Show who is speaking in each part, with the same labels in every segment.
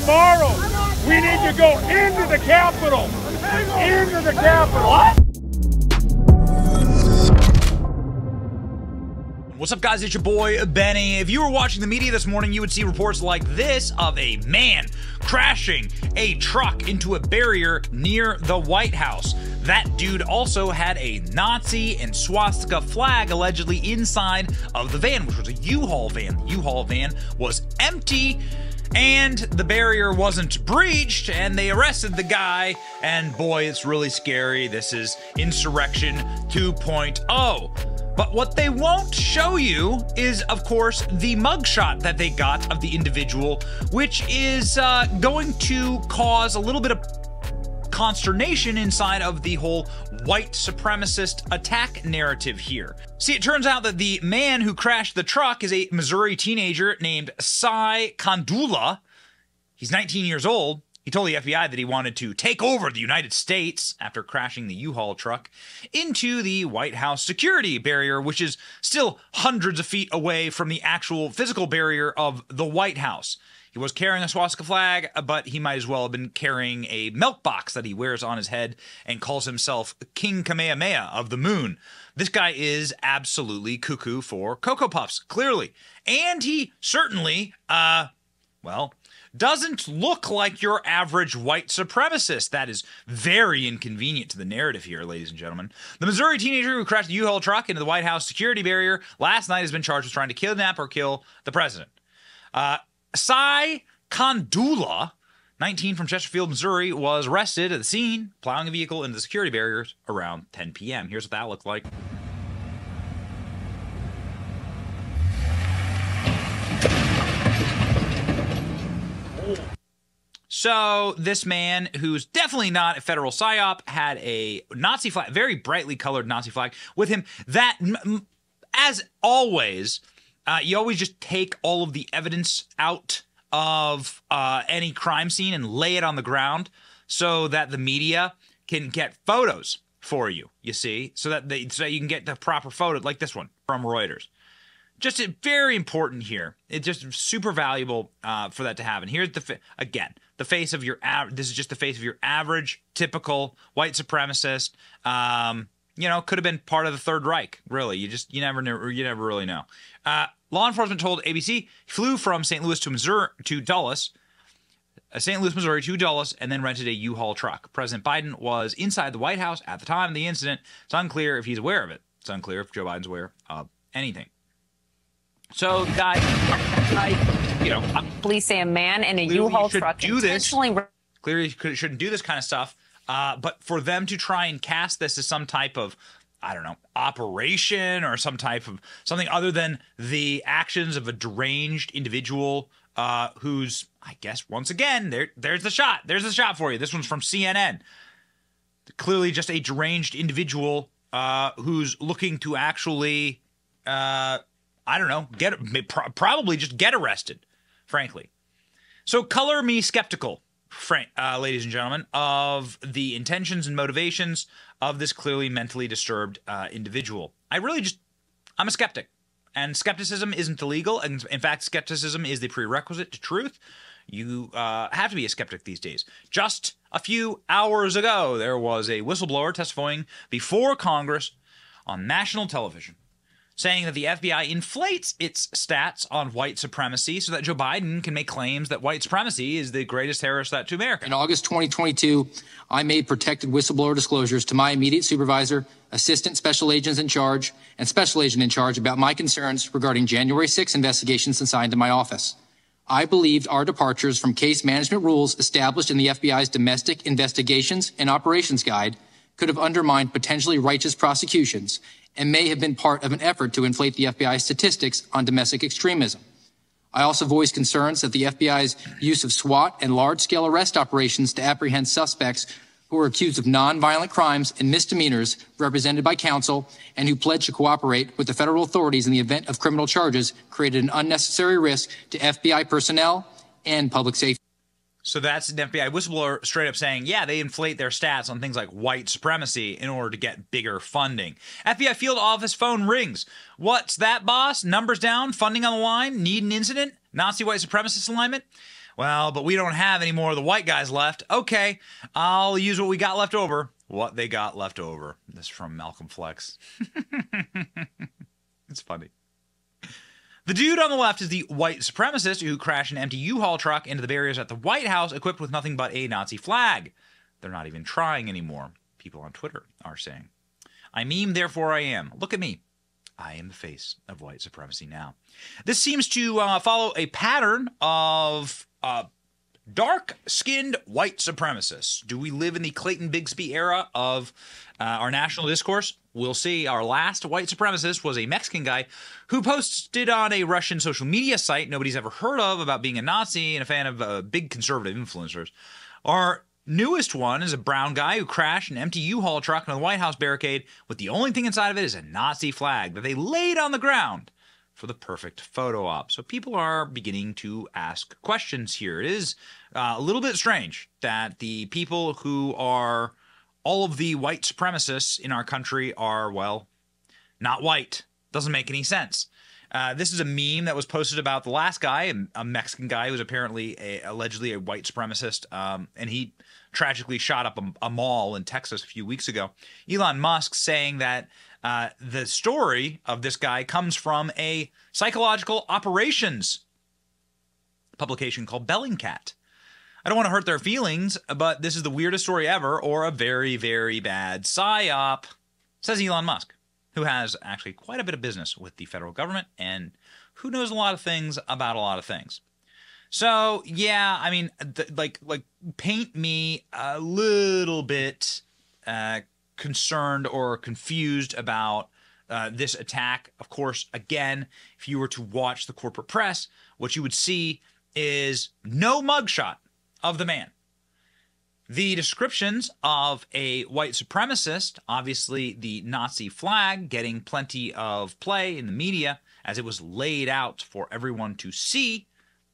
Speaker 1: tomorrow we need to go into the Capitol. Into the Capitol.
Speaker 2: What? What's up, guys? It's your boy, Benny. If you were watching the media this morning, you would see reports like this of a man crashing a truck into a barrier near the White House. That dude also had a Nazi and swastika flag allegedly inside of the van, which was a U-Haul van. The U-Haul van was empty, and the barrier wasn't breached, and they arrested the guy, and boy, it's really scary. This is Insurrection 2.0. But what they won't show you is, of course, the mugshot that they got of the individual, which is going to cause a little bit of consternation inside of the whole white supremacist attack narrative here. See, it turns out that the man who crashed the truck is a Missouri teenager named Psy-Op. He's 19 years old. He told the FBI that he wanted to take over the United States after crashing the U-Haul truck into the White House security barrier, which is still hundreds of feet away from the actual physical barrier of the White House. He was carrying a swastika flag, but he might as well have been carrying a milk box that he wears on his head and calls himself King Kamehameha of the Moon. This guy is absolutely cuckoo for Cocoa Puffs, clearly. And he certainly, well, doesn't look like your average white supremacist. That is very inconvenient to the narrative here, ladies and gentlemen. The Missouri teenager who crashed the U-Haul truck into the White House security barrier last night has been charged with trying to kidnap or kill the president. Psy-Op, 19 from Chesterfield, Missouri, was arrested at the scene, plowing a vehicle into the security barriers around 10 p.m. Here's what that looked like. So this man, who's definitely not a federal psyop, had a Nazi flag, very brightly colored Nazi flag with him. That, as always, you always just take all of the evidence out of any crime scene and lay it on the ground so that the media can get photos for you, you see, so that you can get the proper photo, like this one from Reuters. Just very important here. It's just super valuable for that to happen. Here's again, the face of your this is just the face of your average, typical white supremacist. You know, could have been part of the Third Reich. Really, you never really know. Law enforcement told ABC he flew from St. Louis to Dulles, St. Louis, Missouri to Dulles, and then rented a U-Haul truck. President Biden was inside the White House at the time of the incident. It's unclear if he's aware of it. It's unclear if Joe Biden's aware of anything. So, guys, you know,
Speaker 3: police say a man in a U-Haul truck intentionally
Speaker 2: clearly shouldn't do this kind of stuff. But for them to try and cast this as some type of, I don't know, operation or some type of something other than the actions of a deranged individual who's, I guess, once again, there's the shot. There's the shot for you. This one's from CNN. Clearly just a deranged individual who's looking to actually, I don't know, probably just get arrested, frankly. So color me skeptical, ladies and gentlemen, of the intentions and motivations of this clearly mentally disturbed individual. I'm a skeptic. And skepticism isn't illegal. And in fact, skepticism is the prerequisite to truth. You have to be a skeptic these days. Just a few hours ago, there was a whistleblower testifying before Congress on national television, saying that the FBI inflates its stats on white supremacy so that Joe Biden can make claims that white supremacy is the greatest terrorist threat to America.
Speaker 4: In August 2022, I made protected whistleblower disclosures to my immediate supervisor, assistant special agents in charge, and special agent in charge about my concerns regarding January 6 investigations assigned to my office. I believed our departures from case management rules established in the FBI's Domestic Investigations and Operations Guide could have undermined potentially righteous prosecutions and may have been part of an effort to inflate the FBI's statistics on domestic extremism. I also voiced concerns that the FBI's use of SWAT and large-scale arrest operations to apprehend suspects who were accused of nonviolent crimes and misdemeanors represented by counsel and who pledged to cooperate with the federal authorities in the event of criminal charges created an unnecessary risk to FBI personnel and public safety.
Speaker 2: So that's an FBI whistleblower straight up saying, yeah, they inflate their stats on things like white supremacy in order to get bigger funding. FBI field office phone rings. What's that, boss? Numbers down, funding on the line, need an incident, Nazi white supremacist alignment? Well, but we don't have any more of the white guys left. Okay, I'll use what we got left over. What they got left over. This is from Malcolm Flex. It's funny. The dude on the left is the white supremacist who crashed an empty U-Haul truck into the barriers at the White House equipped with nothing but a Nazi flag. They're not even trying anymore, people on Twitter are saying. I meme, therefore I am. Look at me. I am the face of white supremacy now. This seems to follow a pattern of dark-skinned white supremacists. Do we live in the Clayton Bigsby era of our national discourse? We'll see. Our last white supremacist was a Mexican guy who posted on a Russian social media site nobody's ever heard of about being a Nazi and a fan of big conservative influencers. Our newest one is a brown guy who crashed an empty U-Haul truck into the White House barricade with the only thing inside of it is a Nazi flag that they laid on the ground for the perfect photo op. So people are beginning to ask questions here. It is a little bit strange that the people who are all of the white supremacists in our country are, well, not white. Doesn't make any sense. This is a meme that was posted about the last guy, a Mexican guy who's apparently allegedly a white supremacist, and he tragically shot up a mall in Texas a few weeks ago. Elon Musk saying that the story of this guy comes from a psychological operations publication called Bellingcat. I don't want to hurt their feelings, but this is the weirdest story ever, or a very, very bad Psy-Op, says Elon Musk, who has actually quite a bit of business with the federal government and who knows a lot of things about a lot of things. So, yeah, I mean, like paint me a little bit concerned or confused about this attack. Of course, again, if you were to watch the corporate press, what you would see is no mugshot of the man. The descriptions of a white supremacist, obviously the Nazi flag getting plenty of play in the media as it was laid out for everyone to see,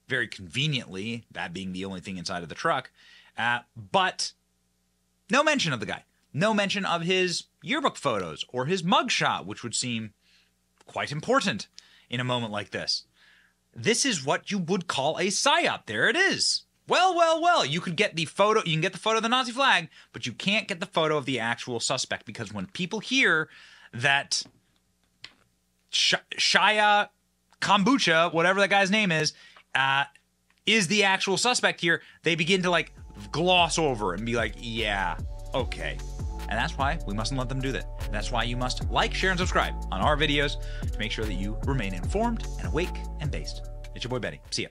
Speaker 2: very conveniently, that being the only thing inside of the truck, but no mention of the guy. No mention of his yearbook photos or his mugshot, which would seem quite important in a moment like this. This is what you would call a psyop. There it is. Well, you could get the photo, you can get the photo of the Nazi flag, but you can't get the photo of the actual suspect, because when people hear that Shia Kombucha, whatever that guy's name is the actual suspect here, they begin to like gloss over and be like, yeah, okay. And that's why we mustn't let them do that. That's why you must like, share, and subscribe on our videos to make sure that you remain informed and awake and based. It's your boy Benny. See ya.